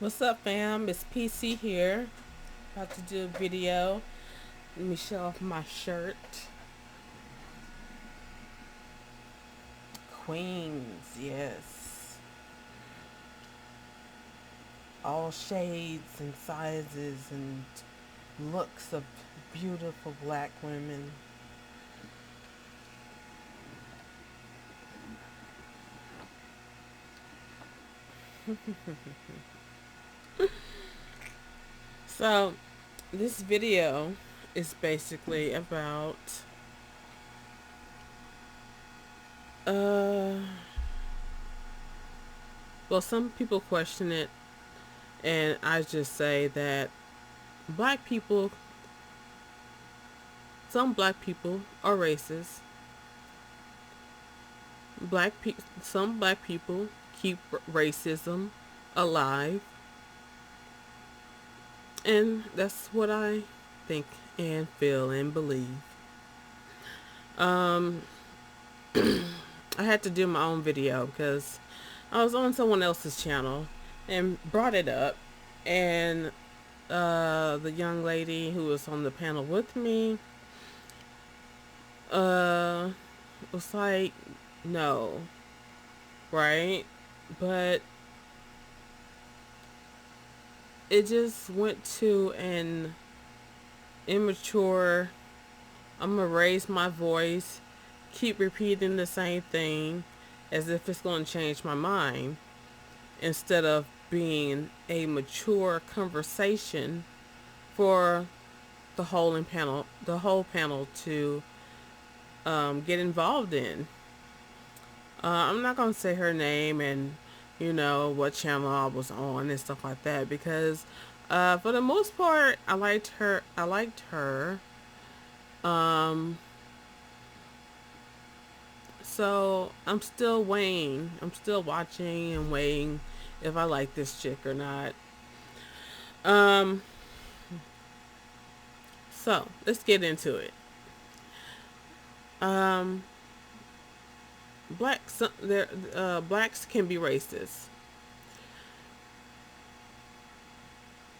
What's up, fam? It's PC here. About to do a video. Let me show off my shirt. Queens, yes. All shades and sizes and looks of beautiful black women. So, this video is basically about uh well, some people question it, and I just say that black people some black people are racist. Some black people keep racism alive, and that's what I think and feel and believe. Um, I had to do my own video because I was on someone else's channel and brought it up, and the young lady who was on the panel with me uh, was like, "No, right?" But it just went to an immature, I'm gonna raise my voice, keep repeating the same thing as if it's gonna change my mind, instead of being a mature conversation for the whole panel to get involved in. I'm not gonna say her name and what channel I was on and stuff like that, because for the most part I liked her. Um, so I'm still weighing. I'm still watching and weighing if I like this chick or not. Um, so let's get into it. Um, blacks can be racist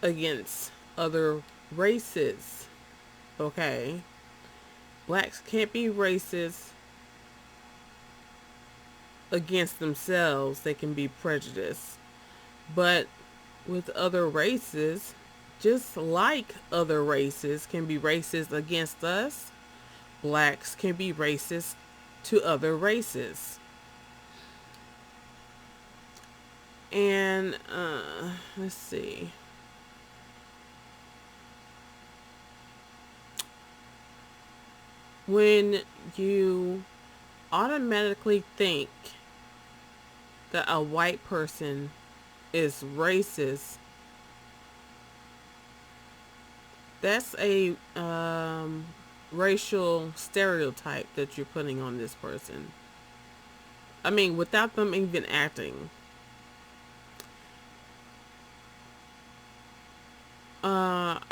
against other races. Okay, blacks can't be racist against themselves. They can be prejudiced, but with other races, just like other races can be racist against us, blacks can be racist to other races. And let's see. When you automatically think that a white person is racist, that's a racial stereotype that you're putting on this person. I mean, without them even acting.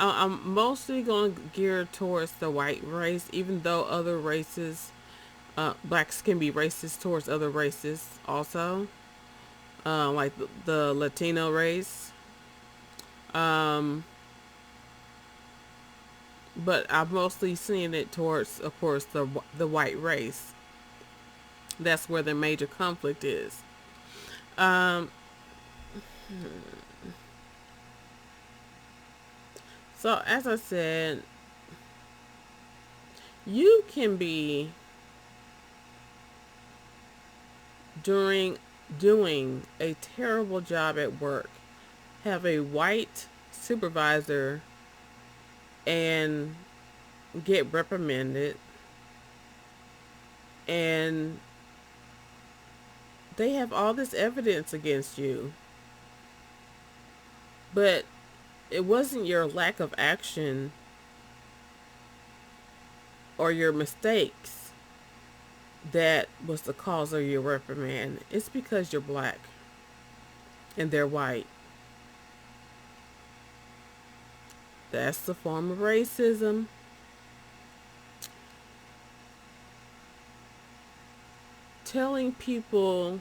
I'm mostly going to gear towards the white race, even though other races, blacks can be racist towards other races also, like the Latino race. Um, but I'm mostly seeing it towards, of course, the white race. That's where the major conflict is. Um, so as I said, you can be during doing a terrible job at work, have a white supervisor, and get reprimanded, and they have all this evidence against you, but it wasn't your lack of action or your mistakes that was the cause of your reprimand. It's because you're black and they're white. That's the form of racism. Telling people,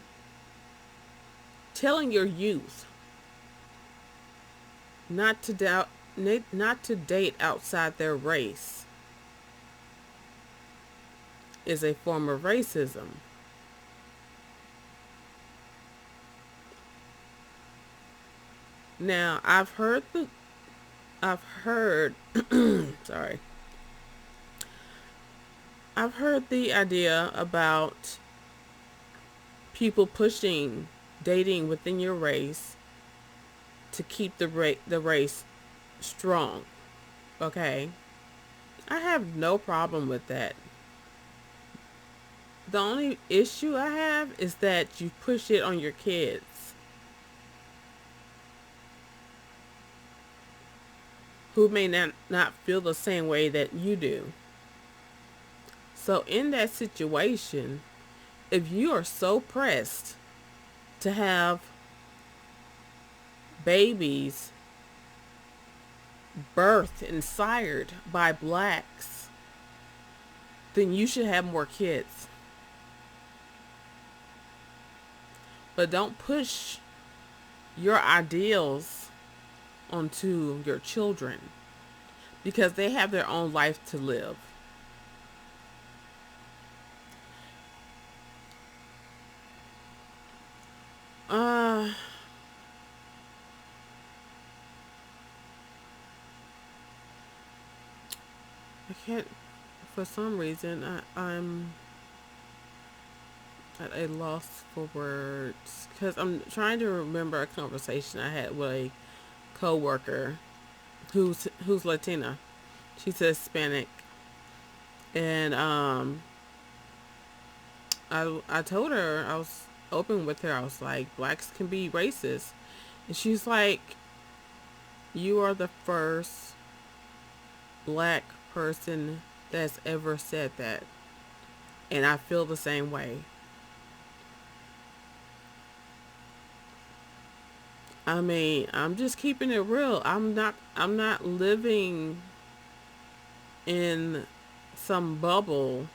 telling your youth not to doubt, not to date outside their race is a form of racism. Now, I've heard, sorry, I've heard the idea about people pushing dating within your race to keep the race strong. Okay, I have no problem with that. The only issue I have is that you push it on your kids who may not feel the same way that you do. So, in that situation, if you are so pressed to have babies birthed and sired by blacks, then you should have more kids. But don't push your ideals onto your children because they have their own life to live. Uh, I can't, for some reason, I'm at a loss for words because I'm trying to remember a conversation I had with a coworker who's Latina. She's Hispanic, and I told her, I was open with her. I was like, blacks can be racist, and she's like, you are the first black person that's ever said that, and I feel the same way. I mean, I'm just keeping it real. I'm not living in some bubble.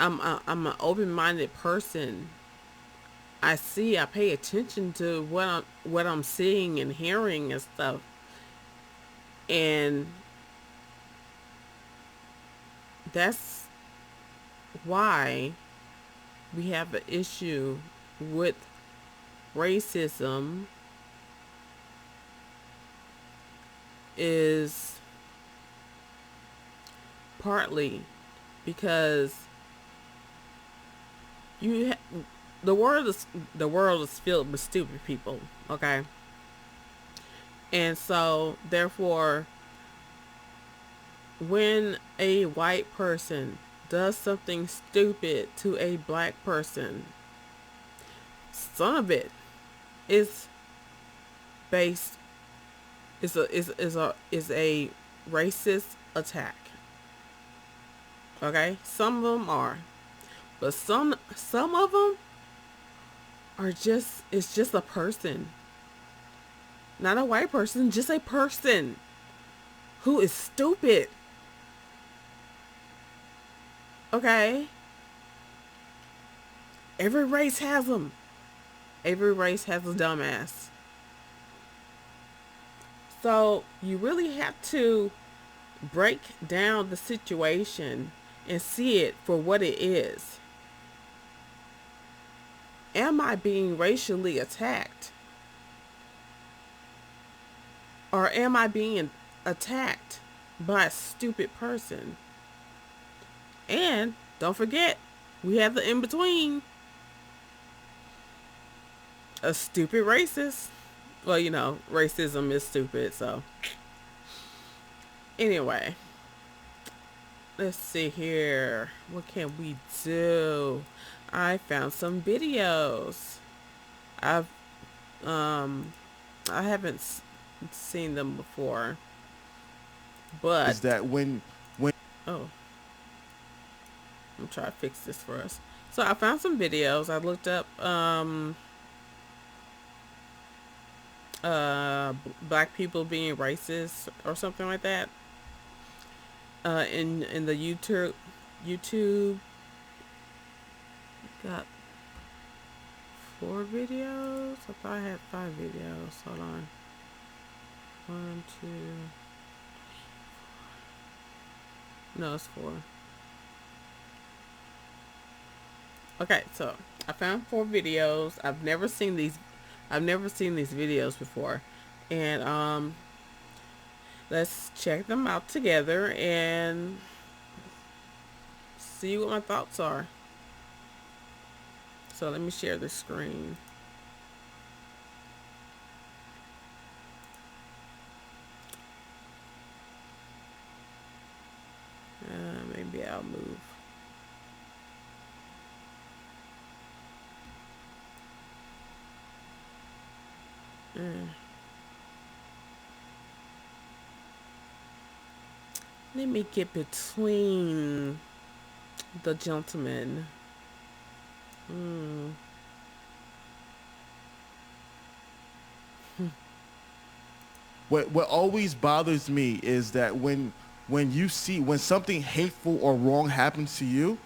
I'm an open-minded person. I pay attention to what I'm seeing and hearing and stuff. And that's why we have an issue with racism is partly because you ha- the world is filled with stupid people, okay? And so therefore when a white person does something stupid to a black person, some of it is based is a racist attack. Okay, some of them are, but some of them are just it's just a person, not a white person, just a person who is stupid. Okay, every race has them. Every race has a dumbass. So you really have to break down the situation and see it for what it is. Am I being racially attacked? Or am I being attacked by a stupid person? And don't forget, we have the in between, a stupid racist. Well, racism is stupid, so. Anyway, let's see here. What can we do? I found some videos. I've um I haven't seen them before, but Is that when oh, I'm trying to fix this for us. So I found some videos. I looked up black people being racist or something like that. In the YouTube got 4 videos? I thought I had 5 videos. Hold on. 1, 2. No, it's 4. Okay, so I found 4 videos. I've never seen these videos before. And let's check them out together and see what my thoughts are. So let me share the screen. Maybe I'll move. Let me get between the gentlemen. What always bothers me is that when something hateful or wrong happens to you,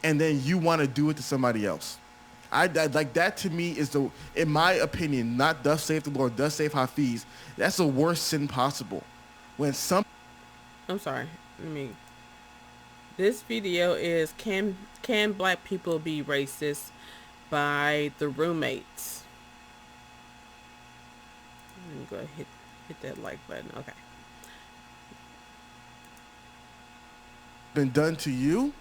and then you want to do it to somebody else. I like that. To me is in my opinion, not thus saith the Lord, thus saith Hafiz. That's the worst sin possible. I'm sorry. This video is can black people be racist by the roommates. Let me go ahead, hit that like button. Okay. Been done to you,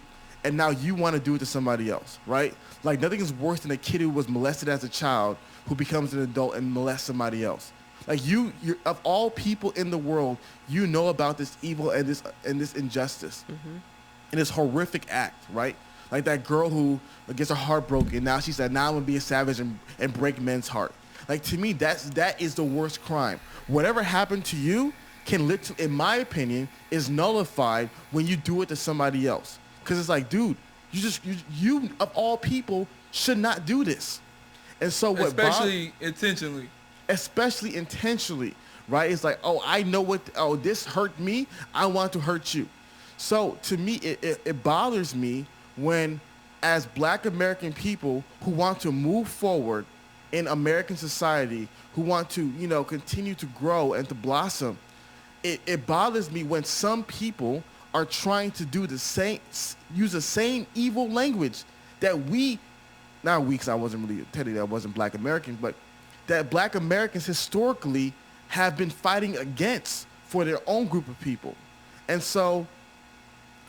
and now you want to do it to somebody else, right? Like nothing is worse than a kid who was molested as a child who becomes an adult and molests somebody else. Like you're of all people in the world, you know about this evil and this injustice, and this horrific act, right? Like that girl who gets her heart broken. Now she said, "Now I'm gonna be a savage and break men's heart." Like to me, that is the worst crime. Whatever happened to you in my opinion, is nullified when you do it to somebody else. Because it's like, dude, you of all people should not do this. And so what? Especially intentionally, right? It's like, oh, I know this hurt me. I want to hurt you. So to me, it bothers me when, as Black American people who want to move forward in American society, who want to, continue to grow and to blossom, it bothers me when some people are trying to use the same evil language that because I wasn't really telling you I wasn't Black American, but that Black Americans historically have been fighting against for their own group of people. And so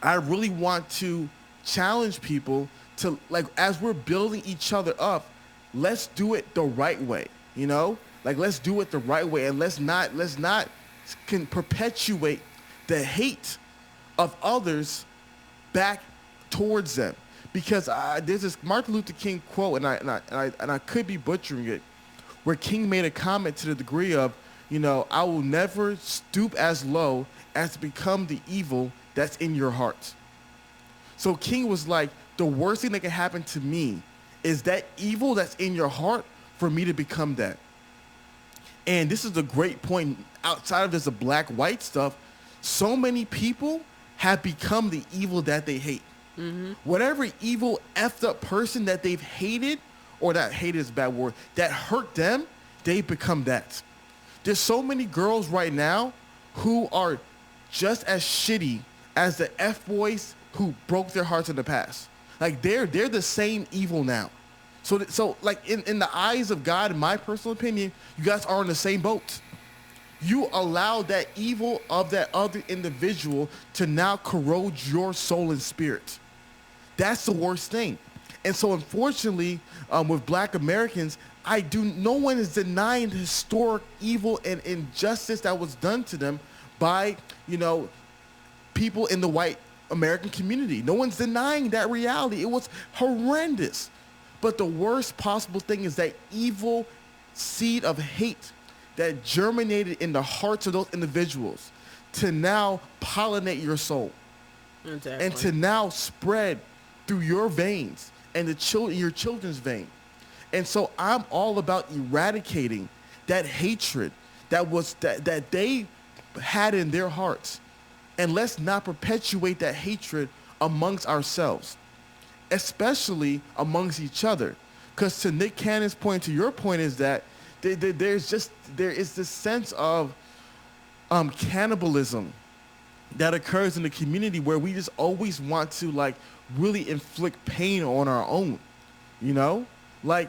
I really want to challenge people to, like, as we're building each other up, let's do it the right way, Like, let's do it the right way, and let's not can perpetuate the hate of others back towards them. Because there's this Martin Luther King quote, and I could be butchering it, where King made a comment to the degree of, I will never stoop as low as to become the evil that's in your heart. So King was like, the worst thing that can happen to me is that evil that's in your heart for me to become that. And this is a great point. Outside of this black-white stuff, so many people have become the evil that they hate. Whatever evil, effed up person that they've hated, or that hate is a bad word, that hurt them, they become that. There's so many girls right now who are just as shitty as the F-boys who broke their hearts in the past. Like they're the same evil now. So like in the eyes of God, in my personal opinion, you guys are in the same boat. You allow that evil of that other individual to now corrode your soul and spirit. That's the worst thing. And so unfortunately, with Black Americans, no one is denying the historic evil and injustice that was done to them by, people in the white American community. No one's denying that reality. It was horrendous. But the worst possible thing is that evil seed of hate that germinated in the hearts of those individuals to now pollinate your soul. Exactly. And to now spread through your veins and your children's vein. And so I'm all about eradicating that hatred that they had in their hearts. And let's not perpetuate that hatred amongst ourselves, especially amongst each other. Because to Nick Cannon's point, to your point, is that there is this sense of cannibalism that occurs in the community where we just always want to like really inflict pain on our own, you know, I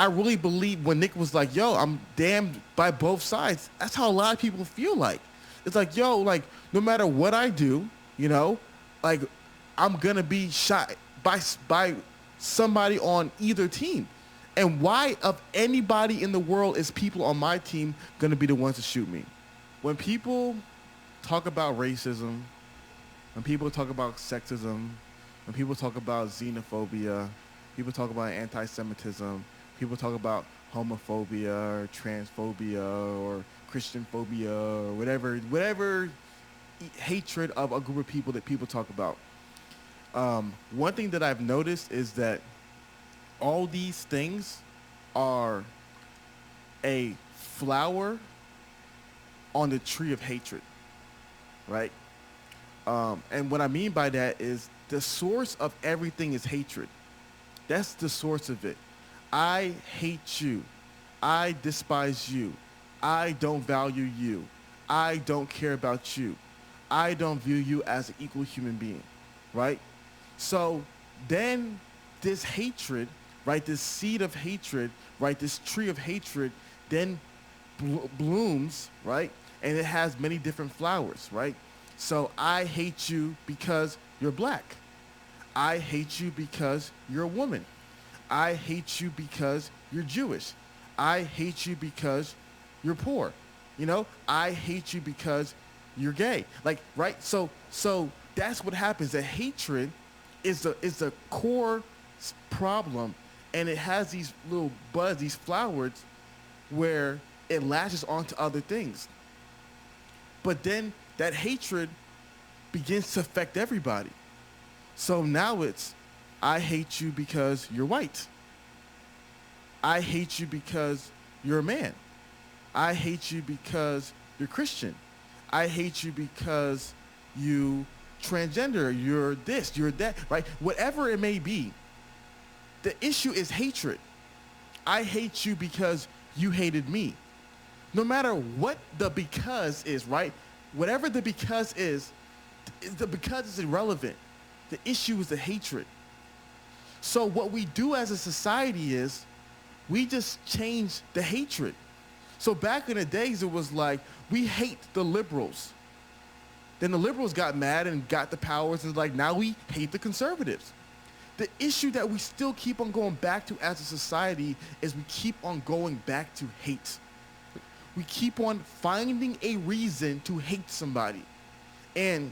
really believe when Nick was like, yo, I'm damned by both sides. That's how a lot of people feel like. It's like, yo, like no matter what I do, you know, like I'm gonna be shot by somebody on either team. And why of anybody in the world is people on my team gonna be the ones to shoot me? When people talk about racism, when people talk about sexism, when people talk about xenophobia, people talk about anti-Semitism, people talk about homophobia or transphobia or Christian phobia or whatever hatred of a group of people that people talk about. One thing that I've noticed is that all these things are a flower on the tree of hatred, right? And what I mean by that is the source of everything is hatred. That's the source of it. I hate you. I despise you. I don't value you. I don't care about you. I don't view you as an equal human being, right? So then this hatred, right, this seed of hatred, right, this tree of hatred then blooms, right? And it has many different flowers, right? So I hate you because you're black. I hate you because you're a woman. I hate you because you're Jewish. I hate you because you're poor. You know, I hate you because you're gay. Like, right? So that's what happens. The hatred is the core problem, and it has these little buds, these flowers, where it latches onto other things. But then that hatred begins to affect everybody. So now it's, I hate you because you're white. I hate you because you're a man. I hate you because you're Christian. I hate you because you transgender, you're this, you're that, right? Whatever it may be, the issue is hatred. I hate you because you hated me. No matter what the because is, right? Whatever the because is, the because is irrelevant. The issue is the hatred. So what we do as a society is we just change the hatred. So back in the days, it was like, we hate the liberals. Then the liberals got mad and got the powers, and like, now we hate the conservatives. The issue that we still keep on going back to as a society is we keep on going back to hate. We keep on finding a reason to hate somebody. And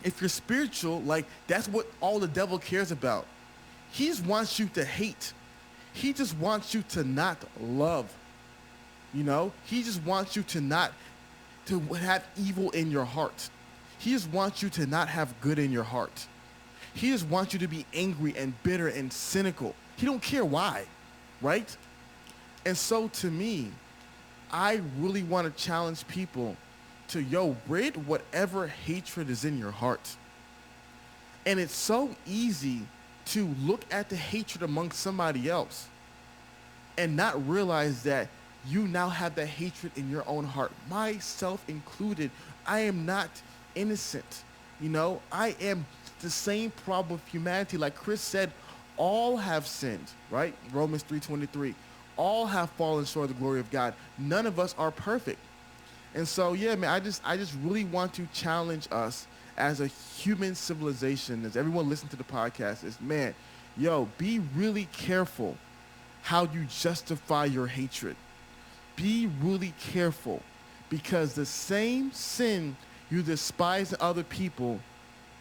if you're spiritual, like, that's what all the devil cares about. He just wants you to hate. He just wants you to not love. You know, he just wants you to not to have evil in your heart. He just wants you to not have good in your heart. He just wants you to be angry and bitter and cynical. He don't care why, right? And so to me, I really want to challenge people to, rid whatever hatred is in your heart. And it's so easy to look at the hatred amongst somebody else and not realize that you now have that hatred in your own heart, myself included. I am not innocent. You know, I am the same problem with humanity. Like Chris said, all have sinned, right? Romans 3:23. All have fallen short of the glory of God. None of us are perfect. And so, yeah, man, I just really want to challenge us as a human civilization, as everyone listening to the podcast, is, man, be really careful how you justify your hatred. Be really careful, because the same sin you despise in other people,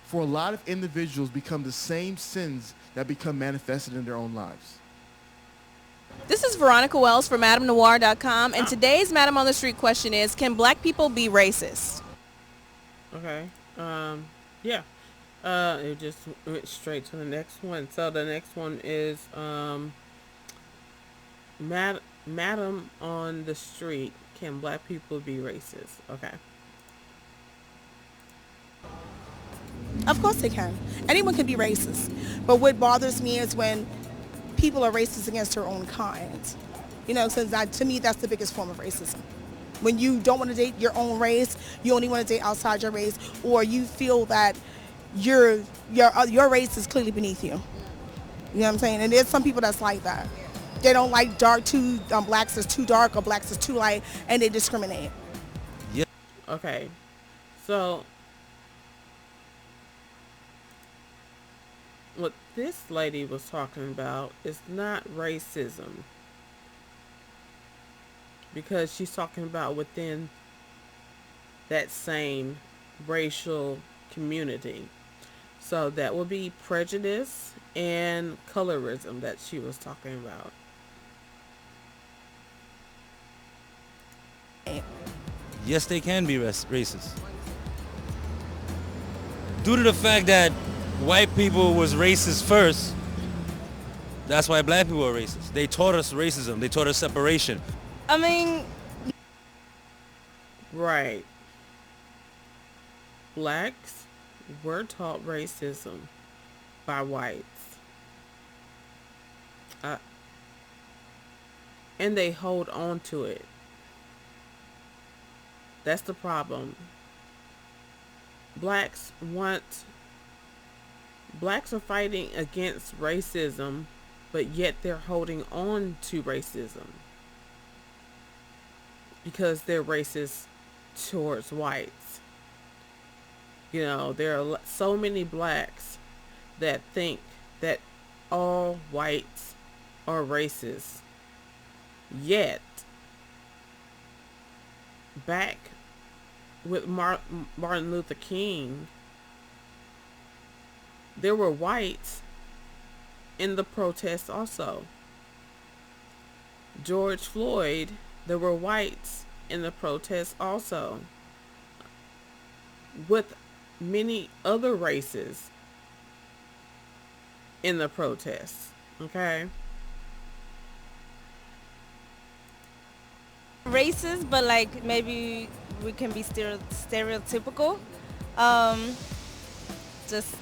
for a lot of individuals, become the same sins that become manifested in their own lives. This is Veronica Wells from MadameNoir.com, and today's Madame on the Street question is, can black people be racist? Okay. Yeah. It just went straight to the next one. So the next one is Madam on the Street, can black people be racist? Okay. Of course they can. Anyone can be racist. But what bothers me is when people are racist against their own kind. You know, since that, to me, that's the biggest form of racism. When you don't want to date your own race, you only want to date outside your race, or you feel that your race is clearly beneath you. You know what I'm saying? And there's some people that's like that. They don't like blacks is too dark or blacks is too light, and they discriminate. Okay, so what this lady was talking about is not racism, because she's talking about within that same racial community. So that would be prejudice and colorism that she was talking about. Yes, they can be racist. Due to the fact that white people was racist first, that's why black people are racist. They taught us racism. They taught us separation. I mean, Right. Blacks were taught racism by whites. And they hold on to it. That's the problem. Blacks are fighting against racism, but yet they're holding on to racism because they're racist towards whites. You know, there are so many blacks that think that all whites are racist. Yet, back with Martin Luther King, there were whites in the protests also. George Floyd, there were whites in the protests also. With many other races in the protests. Okay? racist, but like maybe we can be stereotypical. Just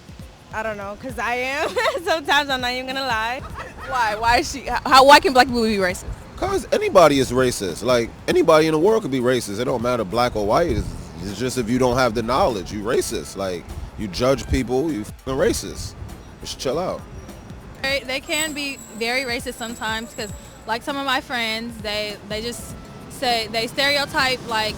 I don't know, cause I am. Sometimes I'm not even gonna lie. Why? Why is she? Why can black people be racist? Cause anybody is racist. Like anybody in the world could be racist. It don't matter black or white. It's just if you don't have the knowledge, you racist. Like you judge people, you f***ing racist. You should chill out. They can be very racist sometimes because, like some of my friends, they just say they stereotype like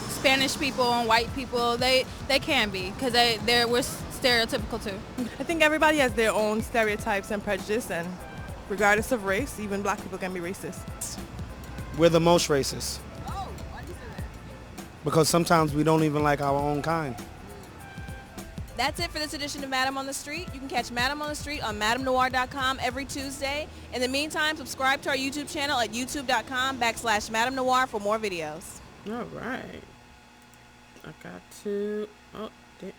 Spanish people and white people. They can be because we're stereotypical too. I think everybody has their own stereotypes and prejudice, and regardless of race, even black people can be racist. We're the most racist. Oh, why'd you say that? Because sometimes we don't even like our own kind. That's it for this edition of Madam on the Street. You can catch Madam on the Street on MadamNoir.com every Tuesday. In the meantime, subscribe to our YouTube channel at youtube.com/MadamNoir for more videos. All right. I got to... Oh, damn.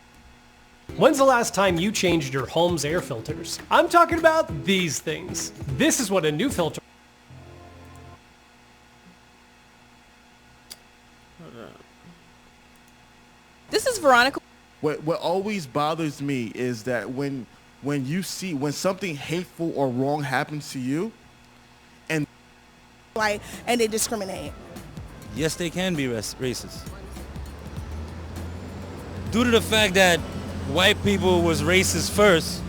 When's the last time you changed your home's air filters? I'm talking about these things. This is what a new filter... Hold up. This is Veronica. What always bothers me is that when something hateful or wrong happens to you, and they discriminate. Yes, they can be racist. Due to the fact that white people was racist first.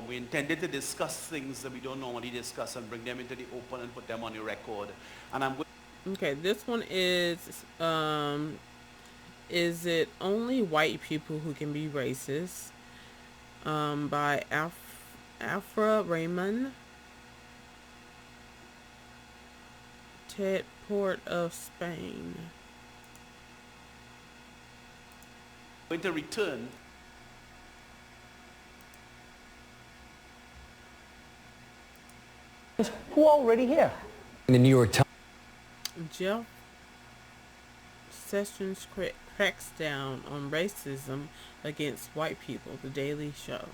We intended to discuss things that we don't normally discuss and bring them into the open and put them on the record. And I'm Okay, this one is it only white people who can be racist? By Afra Raymond, Ted Port of Spain. going to return. Who already here? In the New York Times. Jeff Sessions cracks down on racism against white people. The Daily Show.